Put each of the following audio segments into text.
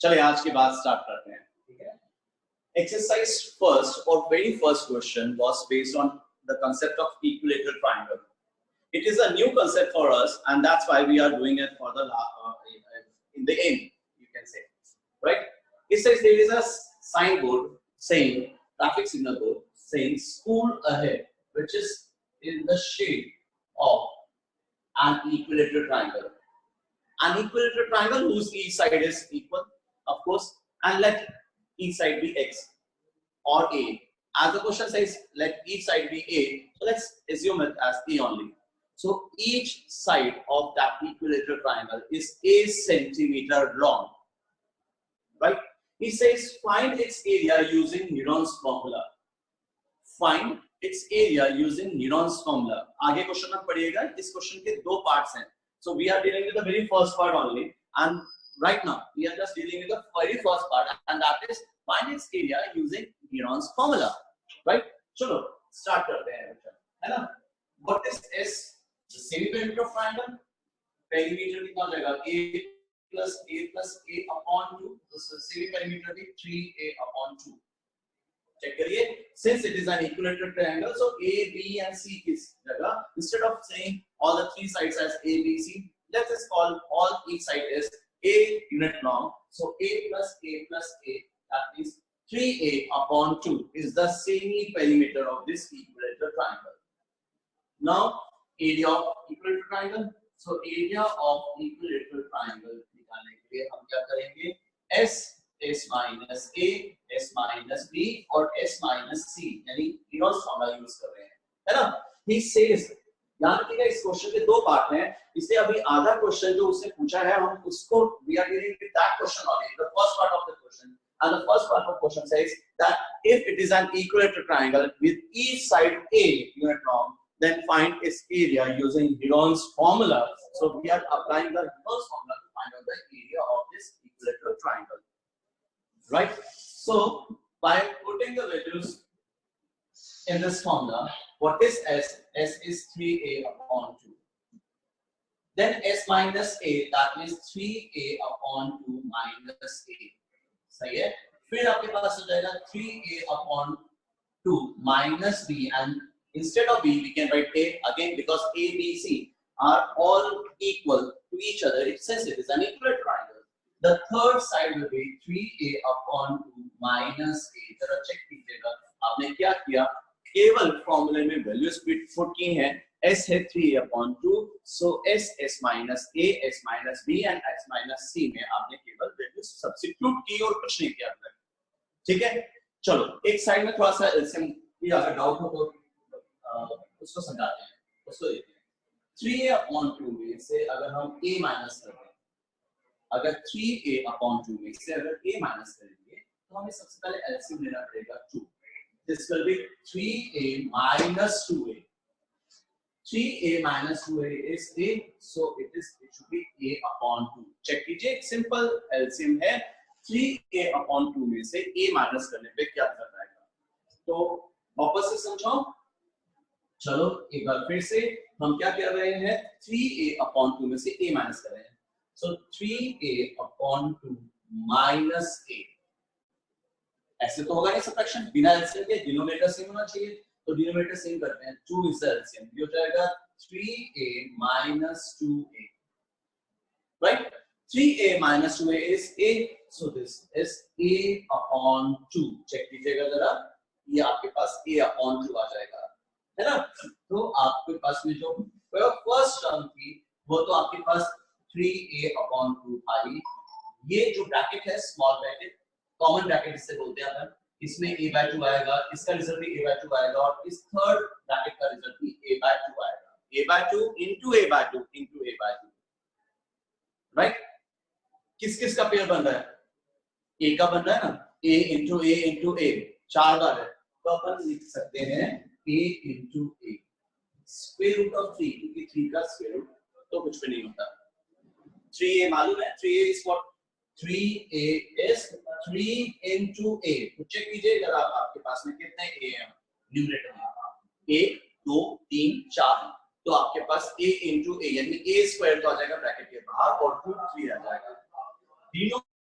चलिए आज की बात स्टार्ट करते हैं, ठीक है। Exercise first or very first question was based on the concept of equilateral triangle. It is a new concept for us, and that's why we are doing it for the in the end, you can say, right? It says there is a signboard saying traffic signal board saying school ahead, which is in the shape of an equilateral triangle. An equilateral triangle whose each side is equal, of course, and let each side be x or a. As the question says, let each side be a, so let's assume it as a only. So each side of that equilateral triangle is a centimeter long, right? He says find its area using Neuron's formula. Find its area using Neuron's formula. आगे question में पढ़िएगा, इस question के दो parts हैं. So we are dealing with the very first part only, and right now we are just dealing with the very first part, and that is find its area using Neuron's formula, right? चलो start करते हैं बच्चा, है ना? What is S? The semi-perimeter of triangle. Perimeter कितना हो जाएगा? A plus A upon 2. So semi-perimeter भी 3A upon 2. Check करिए. Since it is an equilateral triangle, so A, B, and C किस जगह? Instead of saying all the three sides as A, B, C, let's just call all each side is A unit long. So A plus A plus A, that means 3A upon 2 is the semi-perimeter of this equilateral triangle. Now, area of equilateral triangle. So area of equilateral triangle निकालने के लिए हम क्या करेंगे? S minus A, S minus B और S minus C, यानी Neuron's formula use कर रहे हैं, है ना? He says, याद रखिएगा इस क्वेश्चन के दो पार्ट हैं, इसलिए अभी आधा क्वेश्चन जो उसने पूछा है हम उसको we are dealing with that question only, the first part of the question, and the first part of the question says that if it is an equilateral triangle with each side A unit long, then find its area using Neuron's formula. So we are applying the Neuron's formula to find out the area of this equilateral triangle. Right? So by putting the values in this formula, what is S? S is 3A upon 2. Then S minus A, that means 3A upon 2 minus A. सही है? फिर आपके पास हो जाएगा 3A upon 2 minus B, and instead of B we can write A again because A, B, C are all equal to each other. It says it is an equilateral triangle. The third side will be 3A upon 2 minus A. जरा check कीजिएगा आपने क्या किया, केवल फॉर्मूले में values put की हैं. S है 3A upon 2, so S minus A, S minus B and S minus C में आपने केवल वैल्यूज सब्स्टिट्यूट की और कुछ नहीं किया. ठीक है, चलो एक साइड में थोड़ा सा एलसीएम की अगर डाउट हो तो उसको समझाते हैं, उसको देखते हैं. 3A upon 2 में से अगर हम A माइनस करते हैं, अगर 3A upon 2 में से अगर A माइनस करेंगे तो हमें सबसे पहले एलसीएम लेना पड़ेगा 2. This will be 3A minus 2A. 3A minus 2A is A, so it should be A upon 2. Check कीजिए, सिंपल एलसीएम है. 3A upon 2 में से A माइनस करने पे क्या कर आएगा, तो वापस से समझाओ. चलो एक बार फिर से हम क्या कर रहे हैं, 3A upon 2 में से A माइनस कर रहे हैं. So 3A upon 2 minus A. ऐसे तो होगा नहीं सब्ट्रैक्शन, बिना एलसीएम के डिनोमिनेटर सेम होना चाहिए, तो डिनोमिनेटर सेम करते हैं. 2 is the LCM, ये हो जाएगा 3A minus 2A, right? 3A minus 2A is A, so this is A upon 2. Check कीजिएगा जरा, ये आपके पास A upon 2 आ जाएगा, है ना? तो आपके पास में जो फर्स्ट टर्म थी वो तो आपके पास 3A upon 2 आई. ये जो ब्रैकेट है स्मॉल ब्रैकेट, कॉमन ब्रैकेट इससे बोलते हैं अपन, इसमें A by 2 आएगा, इसका रिजल्ट भी A by 2 आएगा और इस थर्ड ब्रैकेट का रिजल्ट भी A by 2 आएगा. A by 2 into A by 2 into A by 2, right? किस किस का पेयर बन रहा है? A का बन रहा है ना, A into A into A 4 बार है, तो अपन लिख सकते हैं A into A square root of 3, क्योंकि 3 का स्क्वायर रूट तो कुछ भी नहीं होता. 3A मालूम है, 3A is what? 3A is 3 into A. तो चेक कीजिए जरा आपके पास में कितने A हैं न्यूमरेटर में. 1 2 3 4, तो आपके पास A into A यानी A स्क्वायर तो आ जाएगा ब्रैकेट के बाहर और 2 3 आ जाएगा.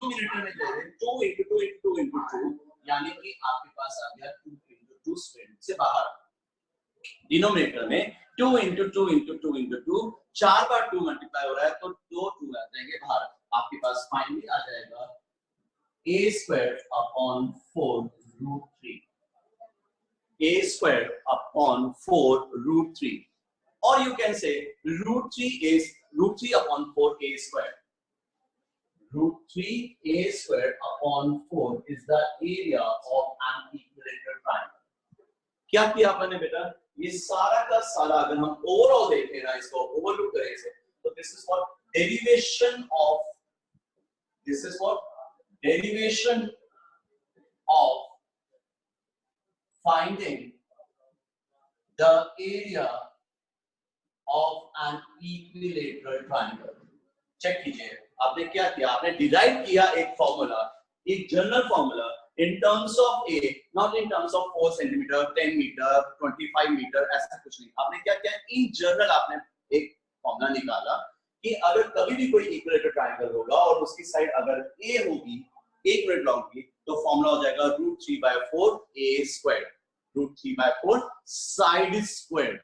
डिनोमिनेटर में दे दें 2 into 2 into 2 into 2, यानी कि आपके पास आ गया 2 into 2 स्क्वायर से बाहर। डिनोमिनेटर में 2 into 2 into 2 into 2, 4 बार 2 मल्टीप्लाई हो रहा है तो 2 2 आ जाएंगे बाहर। आपके पास फाइनली आ जाएगा a square upon 4 root 3, a square upon 4 root 3, or you can say root 3 upon 4 a square. Root 3 a square upon 4 is the area of an equilateral triangle. क्या किया आपने बेटा, ये सारा का सारा अगर हम ओवरऑल देखें ना, इसको ओवरलुक करें इसे, तो this is what derivation of finding the area of an equilateral triangle. Check कीजिए, आपने क्या किया, आपने डिराइव किया एक फॉर्मूला, एक general formula in terms of a, not in terms of 4 centimeter, 10 meter, 25 meter, ऐसा कुछ नहीं। आपने क्या किया, इन जनरल आपने एक फॉर्मूला निकाला कि अगर कभी भी कोई इक्विलेटरल ट्रायंगल होगा और उसकी साइड अगर a होगी, 1 यूनिट लॉन्ग की, तो फॉर्मूला हो जाएगा √3/4 a squared, √3/4 side squared.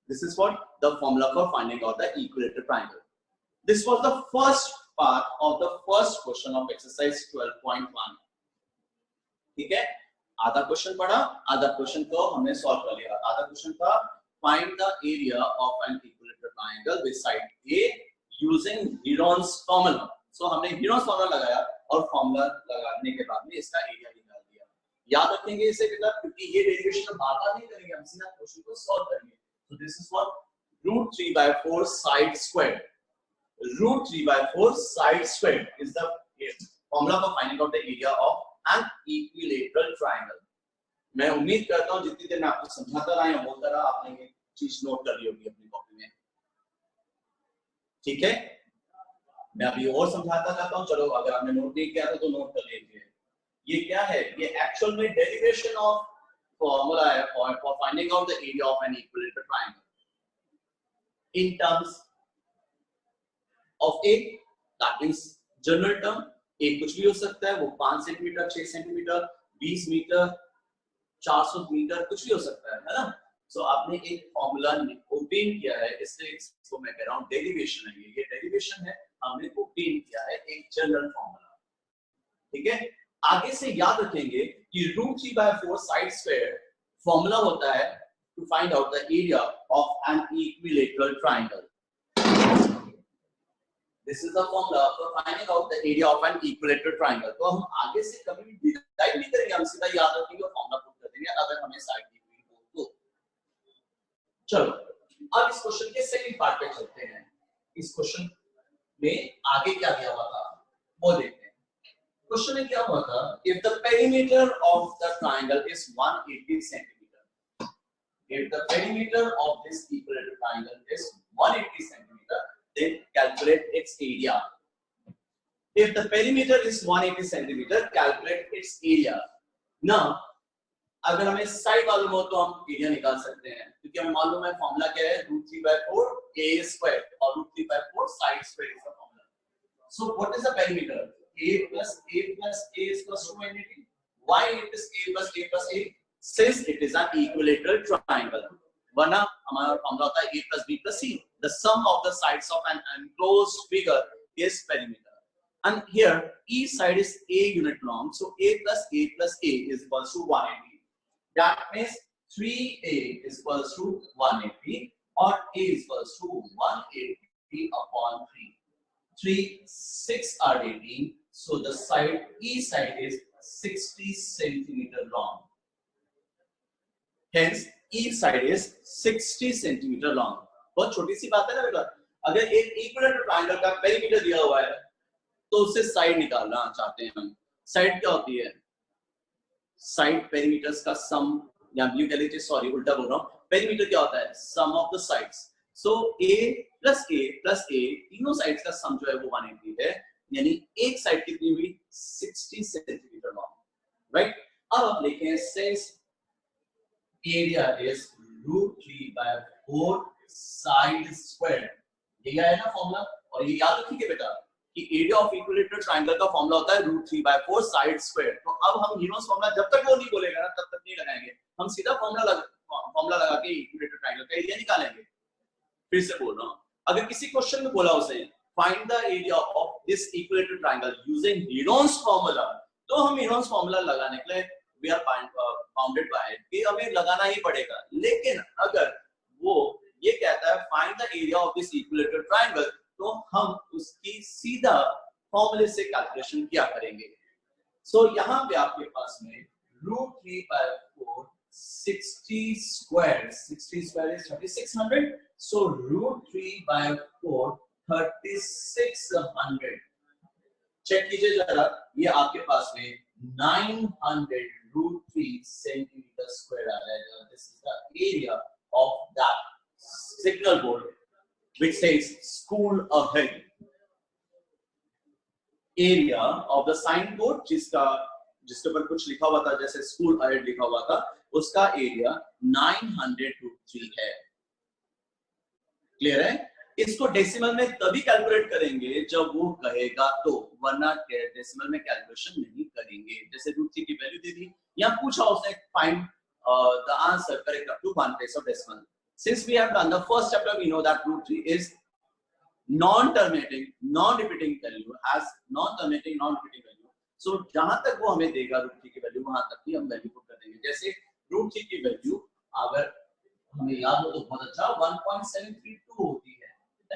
This is what the formula for finding out the equilateral triangle. This was the first part of the first question of exercise 12.1. ठीक है, आधा question पढ़ा, आधा क्वेश्चन को हमने सॉल्व कर लिया। आधा क्वेश्चन था find the area of an equilateral triangle with side A using Heron's formula. So हमने हीरोन्स फॉर्मूला लगाया और फॉर्मूला लगाने के बाद में इसका एरिया निकाल दिया। याद रखेंगे इसे बेटा, क्योंकि ये डेरिवेशन बार-बार नहीं करेंगे, हम सीधा क्वेश्चन को सॉल्व करेंगे। So this is what √3/4 side square, √3/4 side square is the formula for finding out the area of an equilateral triangle. मैं उम्मीद करता हूं जितनी देर मैं आपको समझाता रहा हूं बोलता रहा, आपने ये चीज नोट कर ली होगी अपनी कॉपी में। ठीक है, मैं अभी और समझाता जाता हूं। चलो, अगर आपने नोट नहीं किया तो नोट कर लीजिए। ये क्या है, ये एक्चुअल में डेरिवेशन ऑफ फॉर्मूला है for finding out the area of an equilateral triangle in terms of a, that means general term. एक कुछ भी हो सकता है, वो 5 सेंटीमीटर, 6 सेंटीमीटर, 20 मीटर, 400 मीटर, कुछ भी हो सकता है ना। सो आपने एक फॉर्मूला ऑब्टेन किया है, इसलिए इसको मैं कह रहा हूं डेरिवेशन है। ये डेरिवेशन है, हमने ऑब्टेन किया है एक जनरल फॉर्मूला। ठीक है, आगे से याद रखेंगे कि √3/4 साइड स्क्वायर फॉर्मूला होता है to find out the area of an equilateral triangle. This is the formula for finding out the area of an equilateral triangle. तो हम आगे से कभी भी डिराइव नहीं करेंगे, हम सीधा याद रखेंगे और फॉर्मूला पुट कर देंगे अगर हमें साइड दी हुई हो तो। चलो, अब इस क्वेश्चन के सेकंड पार्ट पे चलते हैं। इस क्वेश्चन में आगे क्या दिया हुआ था वो देखते हैं। क्वेश्चन में क्या हुआ था, if the perimeter of the triangle is 180 centimeter, if the perimeter of this equilateral triangle is 180 centimeter, then calculate its area. If the perimeter is 180 centimeter, calculate its area. Now, अगर हमें side मालूम हो तो हम area निकाल सकते हैं, क्योंकि हमें मालूम है फॉर्मूला क्या है, √3/4 a square, और √3/4 side square is the formula. So what is the perimeter? a plus a plus a is equals to 180. Why it is a plus a plus a? Since it is an equilateral triangle. वरना हमारा formula होता है a plus b plus c. The sum of the sides of an enclosed figure is perimeter. And here each side is a unit long, so a plus a plus a is equals to 180. That means 3a is equals to 180, or a is equals to 180 upon 3. 3, 6 are 18, so the side each side is 60 centimeter long. Hence each side is 60 centimeter long. बहुत छोटी सी बात है ना बेटा। अगर एक equilateral triangle का perimeter दिया हुआ है तो उससे साइड निकालना चाहते हैं हम। साइड क्या होती है, साइड पेरीमीटर्स का सम, या यू कह लीजिए, सॉरी उल्टा बोल रहा हूं, पेरीमीटर क्या होता है, sum of the sides. So a plus a plus a, तीनों साइड्स का सम जो है वो 180 है, यानी एक साइड कितनी हुई, 60 सेंटीमीटर लॉन्ग। राइट, अब आप लिखें since area is √3/4 side square, ये है ना फॉर्मूला। और ये याद रखिए बेटा कि एरिया ऑफ इक्विलेटरल ट्रायंगल का फॉर्मूला होता है √3/4 साइड स्क्वायर। तो अब हम हीरोन्स फॉर्मूला जब तक वो नहीं बोलेगा ना तब तक नहीं लगाएंगे, हम सीधा फॉर्मूला लगा के इक्विलेटरल ट्रायंगल का एरिया निकालेंगे। फिर से बोल रहा हूं, अगर किसी क्वेश्चन में बोला उसे find the area of this equilateral triangle using Heron's formula, तो हम हीरोन्स फॉर्मूला लगाने के लिए we are bounded by it कि हमें लगाना ही पड़ेगा। लेकिन अगर वो ये कहता है find the area of this equilateral triangle, तो हम उसकी सीधा फॉर्मूले से कैलकुलेशन किया करेंगे। सो यहाँ पे आपके पास में √3/4 60 squared is 3600, so √3/4 3600। चेक कीजिए जरा, ये आपके पास में 900 √3 सेंटीमीटर स्क्वायर आ जाएगा। This is the area of that signal board which says school ahead। Area of the sign board जिसके ऊपर कुछ लिखा हुआ था जैसे स्कूल अहेड लिखा हुआ था, उसका एरिया 900 √3 है। क्लियर है? इसको डेसिमल में तभी कैलकुलेट करेंगे जब वो कहेगा तो, वरना डेसिमल में कैलकुलेशन नहीं करेंगे। जैसे √3 की वैल्यू दे दी या पूछा उसने find the answer correct up to 1 place of decimal। Since we have done the first chapter, we know that √3 is non-terminating, non-repeating value, has non-terminating, non-repeating value। So जहां तक वो हमें देगा √3 की वैल्यू, वहां तक ही हम वैल्यू पुट कर देंगे। जैसे √3 की वैल्यू अगर हमें याद हो तो बहुत अच्छा 1.732 होती है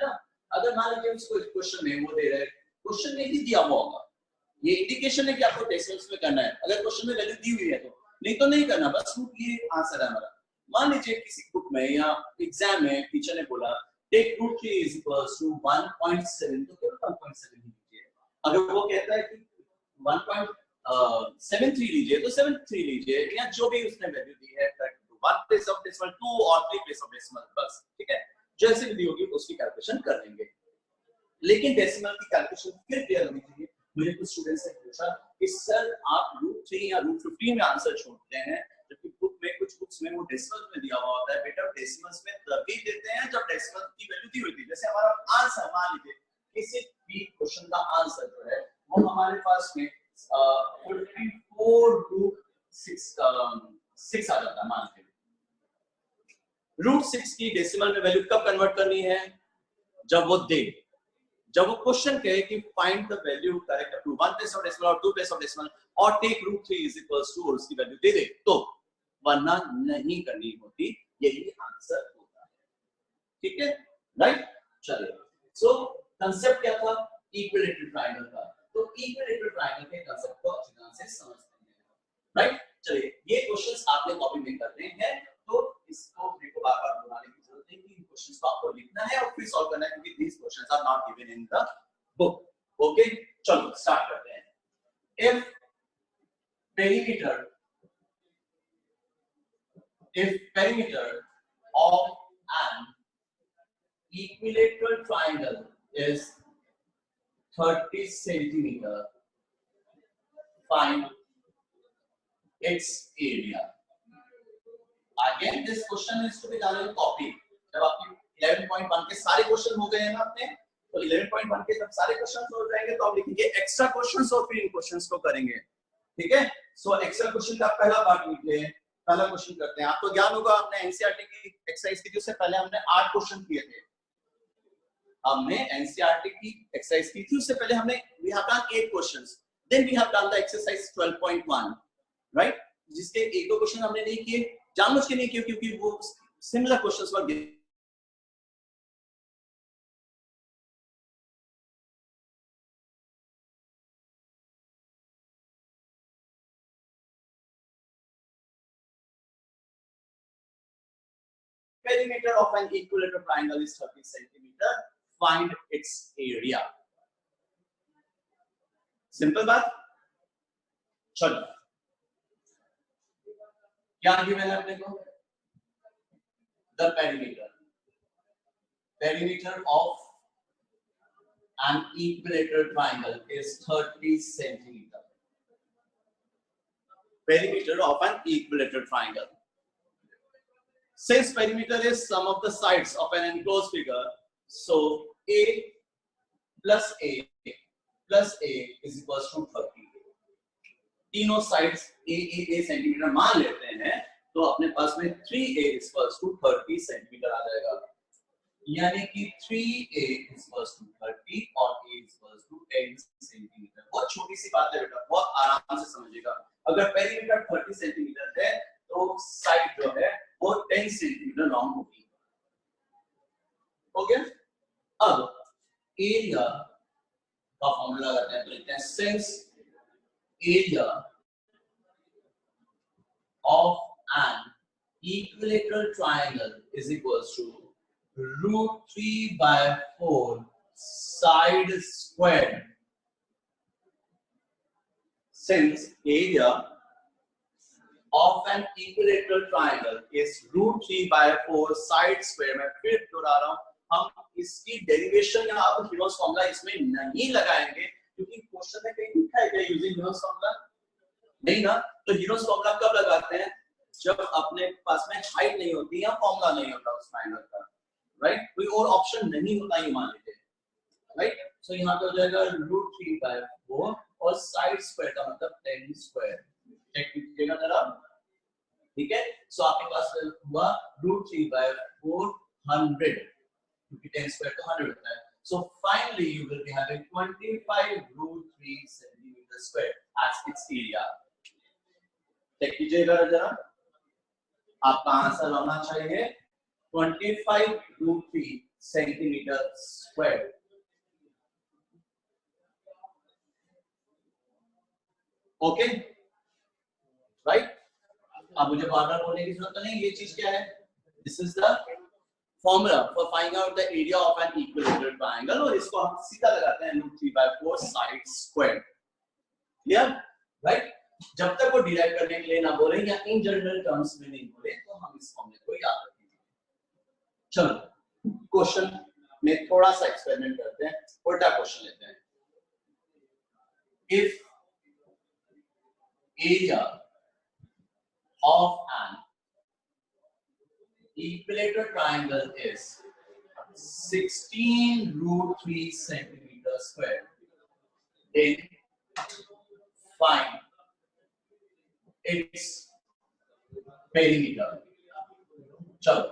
ना। अगर मान लीजिए उसको क्वेश्चन में वो दे रहे, क्वेश्चन में ही दिया हुआ होगा, ये इंडिकेशन है कि आपको डेसिमल्स में करना है। अगर क्वेश्चन में वैल्यू दी हुई है तो, नहीं तो नहीं करना, बस ये आंसर है हमारा। मान लीजिए किसी बुक में या एग्जाम में टीचर ने बोला टेक √3 is equals to 1.7, तो केवल 1.7 लीजिए। अगर वो कहता है कि 1.73 लीजिए तो 73 लीजिए, या जो भी उसने वैल्यू दी है 1 place of decimal, 2 और 3 place of decimal, बस ठीक है। जैसे भी दी होगी उसकी कैलकुलेशन कर लेंगे। लेकिन डेसिमल की कैलकुलेशन फिर क्लियर होनी चाहिए। मुझे कुछ स्टूडेंट्स ने पूछा कि सर आप √3 या √15 में आंसर छोड़ते हैं, जबकि बुक में कुछ बुक्स में वो डेसिमल्स में दिया हुआ होता है। बेटा डेसिमल्स में तभी देते हैं जब डेसिमल की वैल्यू दी हुई थी। जैसे हमारा आंसर, मान लीजिए किसी भी क्वेश्चन का आंसर जो है वो हमारे पास में 44√6 आ जाता है। मान लीजिए √6 की डेसिमल में वैल्यू कब कन्वर्ट करनी है? जब वो दे, जब वो क्वेश्चन कहे कि find the value correct up to 1 place of decimal और 2 place of decimal और टेक √3 is equals to, और उसकी वैल्यू दे दे तो, वरना नहीं करनी होती। यही आंसर होता है। ठीक है, राइट? चलिए, सो कांसेप्ट क्या था? इक्विलेटरल ट्रायंगल का। तो इक्विलेटरल ट्रायंगल के कांसेप्ट को अच्छी तरह से समझते हैं, राइट? चलिए, ये क्वेश्चंस आपने कॉपी में करने हैं, तो इसको मेरे को बार-बार दोहराने की जरूरत नहीं कि इन क्वेश्चंस को आपको लिखना है और फिर सॉल्व करना है, क्योंकि these questions are not given in the book। Okay, चलो स्टार्ट करते हैं। If perimeter of an equilateral triangle is 30 centimeter, find its area। Again, this question is to be done in copy। जब आपकी 11.1 के सारे क्वेश्चन हो गए हैं ना अपने, तो 11.1 के जब सारे क्वेश्चन हो जाएंगे तो आप लिखेंगे एक्स्ट्रा क्वेश्चंस और फिर इन क्वेश्चंस को करेंगे। ठीक है, सो एक्स्ट्रा क्वेश्चन का पहला पार्ट लिखिए। पहला क्वेश्चन करते हैं। आपको ज्ञान होगा, आपने एनसीईआरटी की एक्सरसाइज की थी, उससे पहले हमने 8 क्वेश्चन किए थे। हमने एनसीईआरटी की एक्सरसाइज की थी, उससे पहले हमने we have done 8 questions, then we have done the exercise 12.1, right? जिसके एक दो क्वेश्चन हमने नहीं किए, जानबूझ के नहीं किए क्योंकि वो similar questions were given. Perimeter of an equilateral triangle is 30 centimeter. Find its area। Simple बात। चलो, क्या गिवन है अपने को? The perimeter of an equilateral triangle is 30 centimeter। Perimeter of an equilateral triangle. Since perimeter is sum of the sides of an enclosed figure, so A plus A plus A is equals to 30। तीनों sides A centimetre मान लेते हैं तो अपने पास में 3a is equals to 30 centimetre आ जाएगा, यानी कि 3a इज इक्वल्स टू 30 और a is equals to 10 centimetre. बहुत छोटी सी बात है बेटा, बहुत आराम से समझिएगा। अगर पेरीमीटर 30 सेंटीमीटर है तो साइड जो है वो 10 सेंटीमीटर लॉन्ग होगी। ओके, अब एरिया का फॉर्मूला लगाते हैं, तो लिखते हैं since area of an equilateral triangle is equals to √3/4 side squared. Since area of an equilateral triangle is √3/4 side square, मैं फिर दोहरा रहा हूं, हम इसकी डेरिवेशन या आप यूनिवर्स फॉर्मूला इसमें नहीं लगाएंगे क्योंकि क्वेश्चन में कहीं लिखा है क्या यूजिंग यूनिवर्स फॉर्मूला? नहीं ना। तो यूनिवर्स फॉर्मूला कब लगाते हैं? जब अपने पास में हाइट नहीं होती या फॉर्मूला नहीं होता उस ट्रायंगल का, राइट? कोई और ऑप्शन नहीं होता ये मान लीजिए, राइट? सो यहाँ पे हो जाएगा √3/4 और साइड स्क्वायर का मतलब 10 स्क्वायर। चेक कीजिएगा जरा, ठीक है? सो आपके पास हुआ √3/4 100, क्योंकि 10 स्क्वायर तो 100 होता है। So finally you will be having 25√3 centimetre square as its area. Check कीजिएगा जरा, आपका आंसर होना चाहिए 25√3 सेंटीमीटर स्क्वायर। Okay, right? अब मुझे बार बार बोलने की जरूरत नहीं, ये चीज क्या है? This is the formula for finding out the area of an equilateral triangle, और इसको हम सीधा लगाते हैं √3/4 साइड स्क्वायर। Clear, right? जब तक वो डिराइव करने के लिए ना बोले या इन जनरल टर्म्स में नहीं बोले तो हम इस फॉर्मूले को याद रखेंगे। चलो क्वेश्चन में थोड़ा सा एक्सपेरिमेंट करते हैं, उल्टा क्वेश्चन लेते हैं। If area of an equilateral triangle is 16√3 centimetre square, then find its perimeter. चलो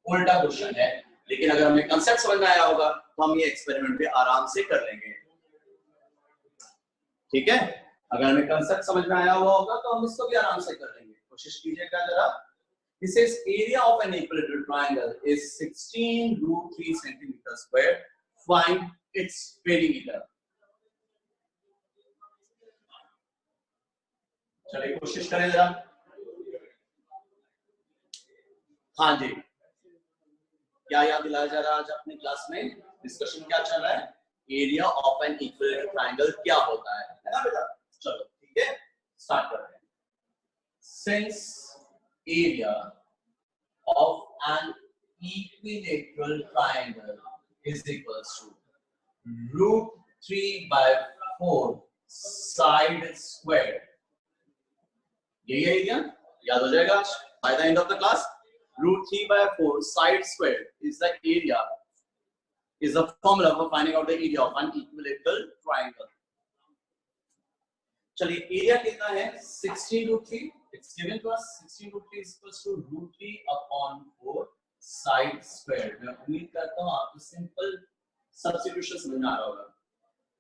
उल्टा क्वेश्चन है, लेकिन अगर हमें कंसेप्ट समझ में आया होगा तो हम ये एक्सपेरिमेंट भी आराम से कर लेंगे, ठीक है? अगर हमें कंसेप्ट समझ में आया हुआ होगा तो हम इसको भी आराम से कर लेंगे। कोशिश कीजिएगा जरा। This is area of an equilateral triangle is 16√3 centimeter square. Find its perimeter. चलिए कोशिश करें जरा। हाँ जी, क्या याद दिलाया जा रहा है आज अपनी क्लास में? डिस्कशन क्या चल रहा है? Area of an equilateral triangle क्या होता है ना बेटा? चलो ठीक है, स्टार्ट करते हैं। Since area of an equilateral triangle is equals to √3/4 side square. यही एरिया याद हो जाएगा आज by the end of the class. √3/4 side square is the area, is the formula for finding out the area of an equilateral triangle. चलिए area कितना है? 16√3, it's given to us 16√3 is equals to √3/4 side square। मैं उम्मीद करता हूँ आपको simple substitution समझ में आ रहा होगा।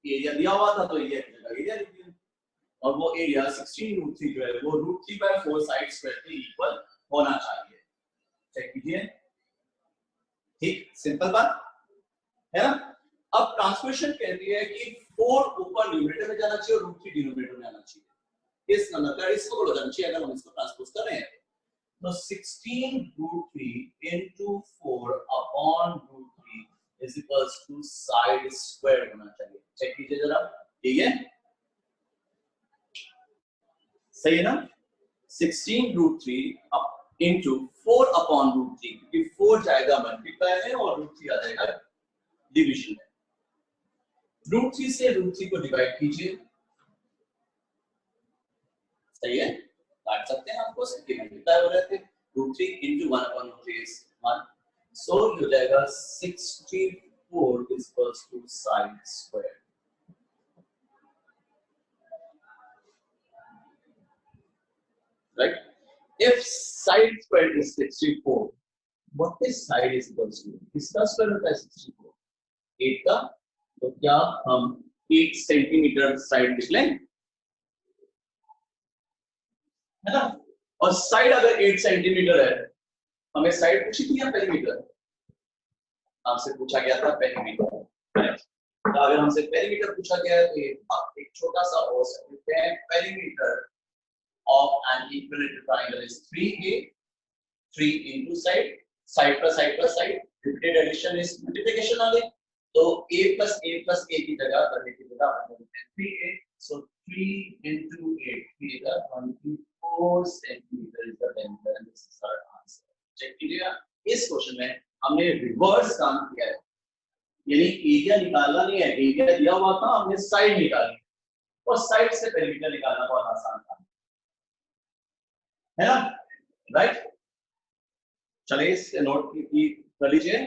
एरिया दिया हुआ था तो एरिया की जगह एरिया लिख दिया, और वो एरिया 16√3 जो है वो √3/4 साइड स्क्वायर के इक्वल होना चाहिए। चेक कीजिए, ठीक, सिंपल बात है ना? अब ट्रांसपोजिशन कहती है कि 4 ऊपर न्यूमरेटर में जाना चाहिए और √3 डिनोमिनेटर में आना चाहिए। इस नंबर का इसको बोला जाना चाहिए अगर हम इसको ट्रांसपोज कर रहे हैं तो 16√3 into 4/√3 is equals to side square होना चाहिए। चेक कीजिए जरा, ठीक है? सही है ना? 16√3 into 4/√3, क्योंकि 4 जाएगा मल्टीप्लाई में और √3 आ जाएगा डिवीजन में। √3 से √3 को डिवाइड कीजिए, सही है? काट सकते हैं आपको, सिंपली मल्टीप्लाई हो रहे थे। √3 into 1/√3 is 1, सो हो जाएगा 64 is equals to side square. if side square is 64, what is side is equals to? इसका स्क्वायर होता है 64, 8 का, तो क्या हम 8 सेंटीमीटर साइड लिख लें, है ना? और साइड अगर 8 सेंटीमीटर है, हमें साइड पूछी थी या पेरीमीटर? आपसे पूछा गया था पेरीमीटर, तो अगर हमसे पेरीमीटर पूछा गया है तो एक छोटा सा और सकते हैं, perimeter of an equilateral triangle is 3a, 3 into side, side plus side plus side, repeated addition is multiplication only, so a plus a plus a की जगह करने की जगह हम लिखते हैं 3a, so 3 into 8 की जगह 24 centimeter is the diameter and this is our answer. Check कीजिएगा, इस क्वेश्चन में हमने रिवर्स काम किया है, यानी एरिया निकालना नहीं है, एरिया दिया हुआ था, हमने साइड निकाली और साइड से पेरीमीटर निकालना बहुत आसान था, है ना? राइट, चलिए इसे नोट कर लीजिए,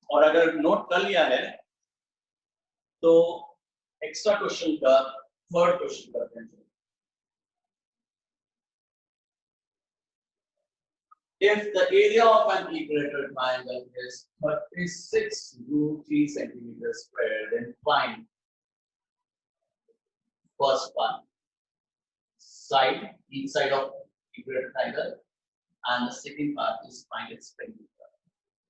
और अगर नोट कर लिया है तो एक्स्ट्रा क्वेश्चन का थर्ड क्वेश्चन करते हैं. If the area of an equilateral triangle is 36 root 3 centimeters square, then find first one side, each side of equilateral triangle, and the second part is find its perimeter.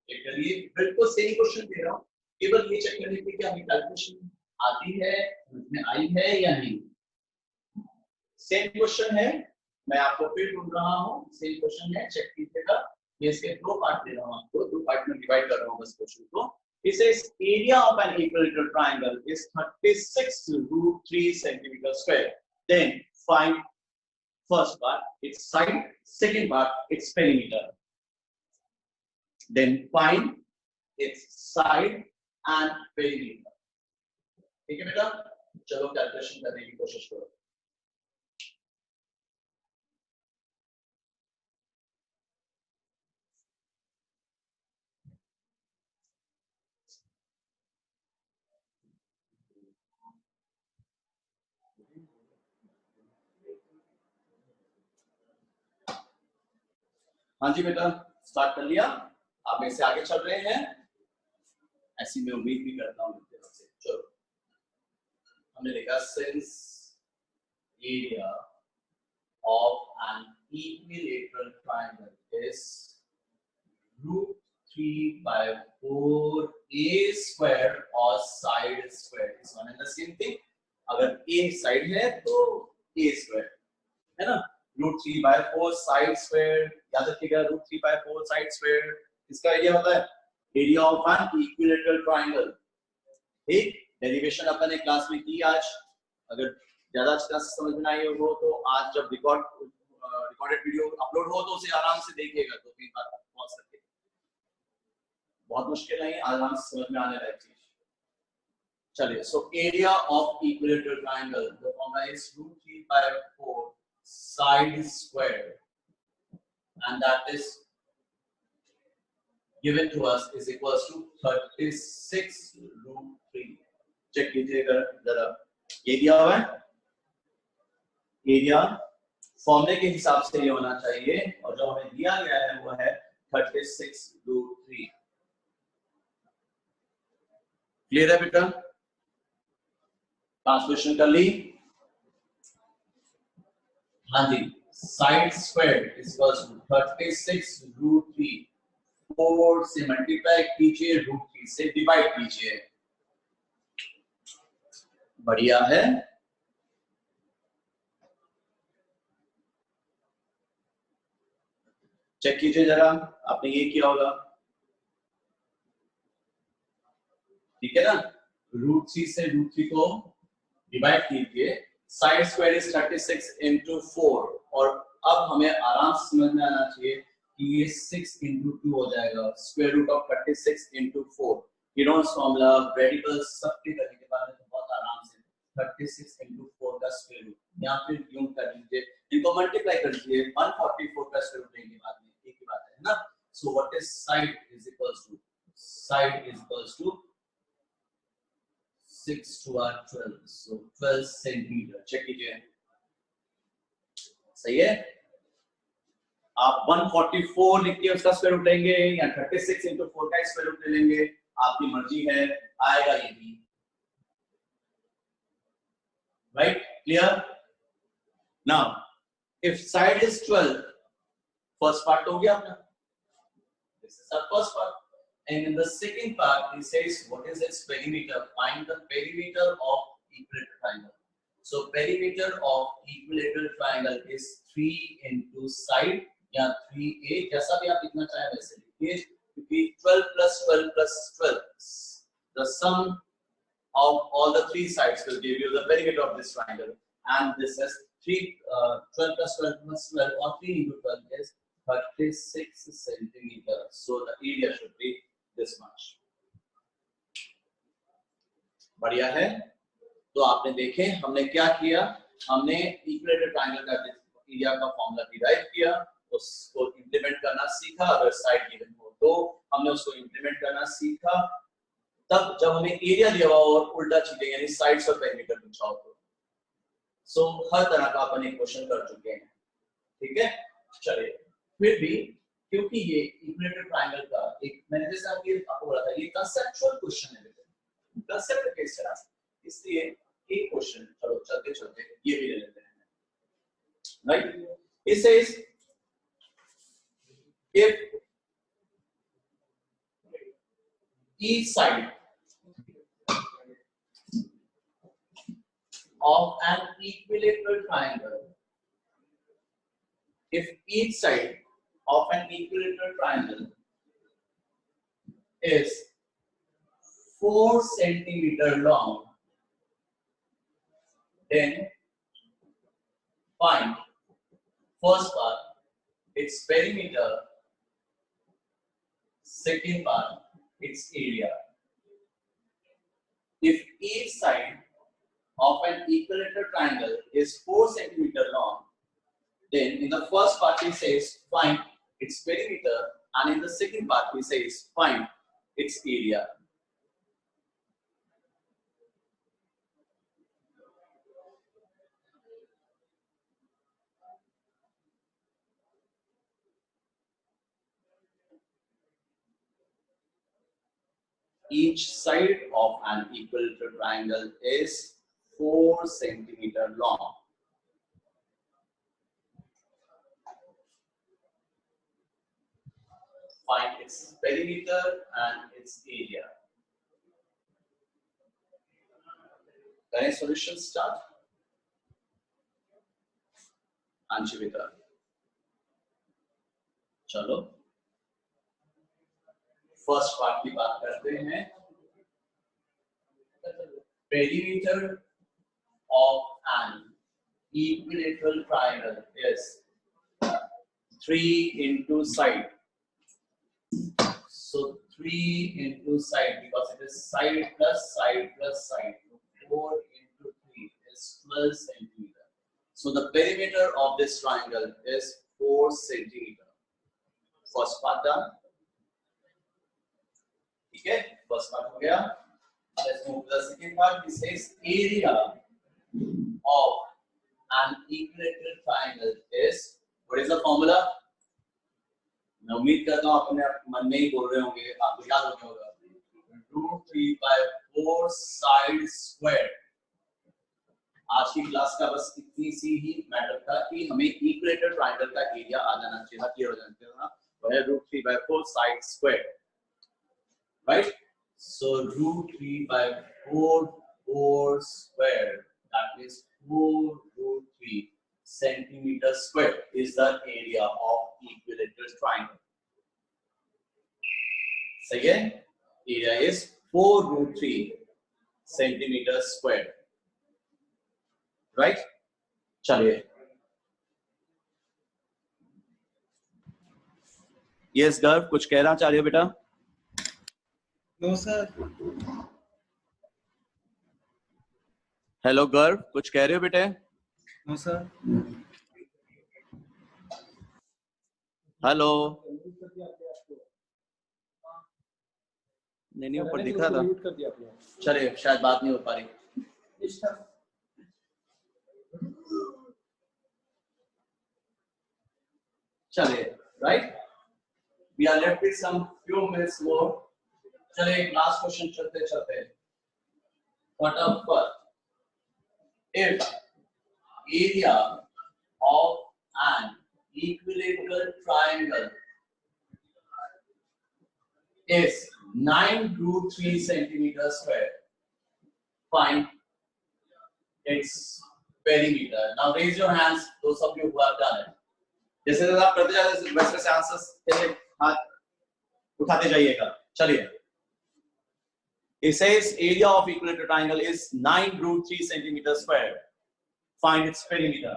Check करिए, बिल्कुल same question दे रहा हूँ, केवल ये check करने के लिए हमें कैलकुलेशन आती है, समझ में आई है या नहीं. सेम क्वेश्चन है, मैं आपको फिर ढूंढ रहा हूँ, सेम क्वेश्चन है, चेक कीजिएगा. मैं इसके दो पार्ट दे रहा हूँ आपको, दो पार्ट में डिवाइड कर रहा हूँ बस क्वेश्चन को. It says area of an equilateral triangle is 36 root 3 centimeter square. Then find first part, its side, second part, its perimeter. Then find its side and perimeter. ठीक है बेटा, चलो कैलकुलेशन करने की कोशिश करो. हाँ जी बेटा, स्टार्ट कर लिया, आप मेरे से आगे चल रहे हैं, ऐसी मैं उम्मीद भी करता हूँ आपसे. चलो, हमने लिखा since area of an equilateral triangle is root 3/4 a square और side square is one and the same thing. अगर a साइड है तो a स्क्वायर, है ना? रूट 3/4 साइड स्क्वायर, याद रखिएगा, रूट 3/4 साइड स्क्वायर, इसका आइडिया होता है area of an equilateral triangle. ठीक, डेरिवेशन अपन ने क्लास में की आज. अगर ज्यादा क्लास समझ में आई हो तो आज जब रिकॉर्डेड वीडियो अपलोड हो तो उसे आराम से देखिएगा, तो फिर बात पॉज करके, बहुत मुश्किल नहीं, आराम से समझ में आने लायक चीज. चलिए, so area of equilateral triangle, the formula is root 3/4 side square, and that is given to us is equals to 36 root 3. Check कीजिएगा जरा, ये दिया हुआ है, एरिया फॉर्मूले के हिसाब से ये होना चाहिए, और जो हमें दिया गया है वो है 36 root 3. क्लियर है बेटा? ट्रांसलेशन कर ली? हाँ जी, side square is equals to 36 root 3. 4 से मल्टीप्लाई कीजिए, रूट 3 से डिवाइड कीजिए. बढ़िया है. चेक कीजिए जरा, आपने ये किया होगा, ठीक है ना? रूट 3 से रूट 3 को डिवाइड कीजिए. साइड स्क्वायर इज 36 into 4, और अब हमें आराम से समझ में आना चाहिए कि ये 6 into 2 हो जाएगा, square root of 36 into 4. Heron's formula, variables सबके करने के बाद तो बहुत आराम से 36 into 4 का स्क्वायर रूट, या फिर यूं कर लीजिए, इनको मल्टीप्लाई कर दीजिए, 144 का स्क्वायर रूट लेंगे बाद में, एक ही बात है ना? So what is side is equals to, side is equals to 6 to our 12, so 12 centimeter. Check कीजिए, सही है। आप 144 लिख के उसका स्क्वायर रूट लेंगे या 36 इंटू 4 का स्क्वायर रूट ले लेंगे, आपकी मर्जी है, आएगा ये भी। Right, clear. Now if side is 12, first part हो गया अपना, this is the first part, and in the second part he says what is its perimeter, find the perimeter of equilateral triangle. So perimeter of equilateral triangle is 3 into side या 3a, जैसा भी आप लिखना चाहें वैसे लिखिए, क्योंकि 12 plus 12 plus 12, the sum of all the three sides will give you the perimeter of this triangle, and this is 12 plus 12 plus 12 or 3 into 12 is 36 centimeters. So the area should be this much. बढ़िया है। तो आपने देखे हमने क्या किया, हमने equilateral triangle का एरिया का फॉर्मूला डिराइव किया, उसको इंप्लीमेंट करना सीखा, अगर साइड गिवन हो तो हमने उसको इंप्लीमेंट करना सीखा। तब जब हमें एरिया दिया हुआ और उल्टा चीजें यानी साइड्स और पेरिमीटर पूछा हो तो सो हर तरह का अपन एक क्वेश्चन कर चुके हैं, ठीक है। चलिए, फिर भी क्योंकि ये इक्विलेटरल ट्रायंगल का एक, मैंने जैसे आपको बोला था, ये कंसेप्चुअल क्वेश्चन है, कंसेप्ट बेस्ड है, इसलिए एक क्वेश्चन चलो चलते चलते ये भी ले लेते हैं। Right, it says if each side of an equilateral triangle, if each side of an equilateral triangle is 4 centimeter long, then find first part its perimeter, second part its area. If each side of an equilateral triangle is 4 centimeter long, then in the first part he says find its perimeter, and in the second part he says find its area. Each side of an equilateral triangle is 4 centimeter long. Find its perimeter and its area. Can I solution start? Anshivita. चलो first part की बात करते हैं। Perimeter of an equilateral triangle is 3 into side. So 3 into side, because it is side plus side plus side. 4 into 3 is 12 centimeter. So the perimeter of this triangle is 4 centimeter. First part done. ठीक है, first part हो गया। Let's move to the second part. It says area of an equilateral triangle is, what is the formula? मैं उम्मीद करता हूँ अपने मन में ही बोल रहे होंगे, आपको याद हो गया होगा, √3/4 साइड स्क्वायर। आज की क्लास का बस इतनी सी ही मैटर था कि हमें इक्विलेटरल ट्रायंगल का एरिया आ जाना चाहिए, क्लियर हो जाना चाहिए, वह है √3/4 side square. Right? So √3/4 square, that is 4√3 centimeter square is the area of equilateral triangle. सही है? Area is 4√3 centimeter square. Right? चलिए। Yes, गर्व कुछ कहना चाह रहे हो बेटा? No sir. हेलो गर्व कुछ कह रहे हो बेटे? No sir. हेलो, नहीं ऊपर दिख रहा था, चलिए शायद बात नहीं हो पा रही। चलिए, right? We are left with some few minutes more. चलिए एक last question चलते चलते. What up first? If area of an equilateral triangle is 9√3 centimeters square, find its perimeter. Now raise your hands, those of you who have done it. जैसे जैसे आप करते जाते वैसे वैसे आंसर्स के हाथ उठाते जाइएगा. चलिए. It says area of equilateral triangle is 9√3 centimeters square. Find its perimeter.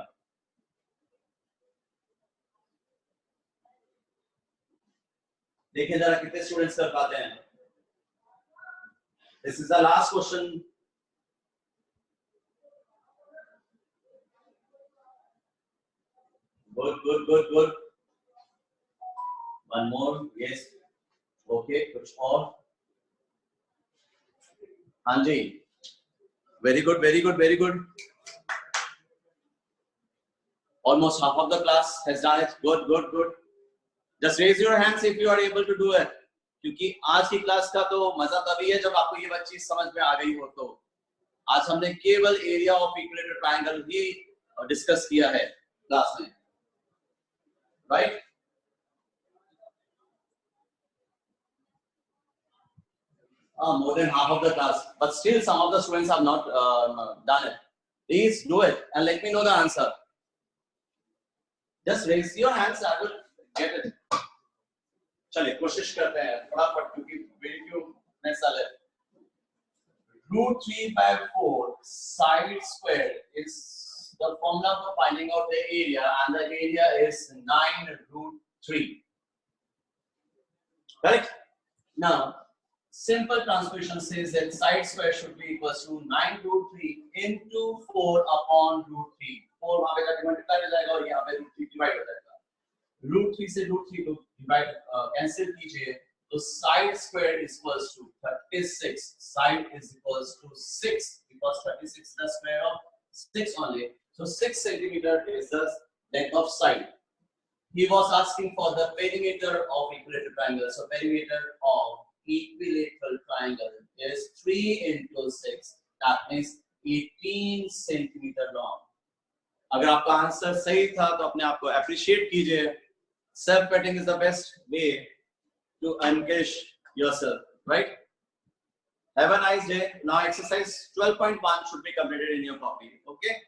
देखिए जरा कितने स्टूडेंट्स कर पाते हैं. This is the last question. Good, good, good, good. One more, yes. Okay, कुछ और. हाँ जी. Very good, very good, very good. Almost half of the class has done it. Good, good, good. Just raise your hands if you are able to do it. क्योंकि आज की class का तो मजा तभी है जब आपको ये चीज समझ में आ गई हो. तो आज हमने केवल area of equilateral triangle he discuss किया है क्लास में, right? More than half of the class, but still some of the students have not done it. Please do it and let me know the answer. Just raise your hands, I will get it. चलिए कोशिश करते हैं फटाफट क्योंकि very few minutes are left. √3/4 side square is the formula for finding out the area, and the area is 9√3. Correct? Now, simple transposition says that side square should be equals to 9√3 into 4 upon √3. 4 वहाँ पे जाके multiply हो जाएगा और यहाँ पे √3 divide हो जाएगा. √3 से √3 को डिवाइड कैंसिल कीजिए तो side square is equals to 36. Side is equals to 6 because 36 is the square of 6 only. So 6 centimeter is the length of side. He was asking for the perimeter of equilateral triangle. So perimeter of equilateral triangle is 3 into 6. That means 18 centimeter long. अगर आपका answer सही था तो अपने आप को appreciate कीजिए. Self petting is the best way to encourage yourself, right? Have a nice day. Now exercise 12.1 should be completed in your copy. Okay.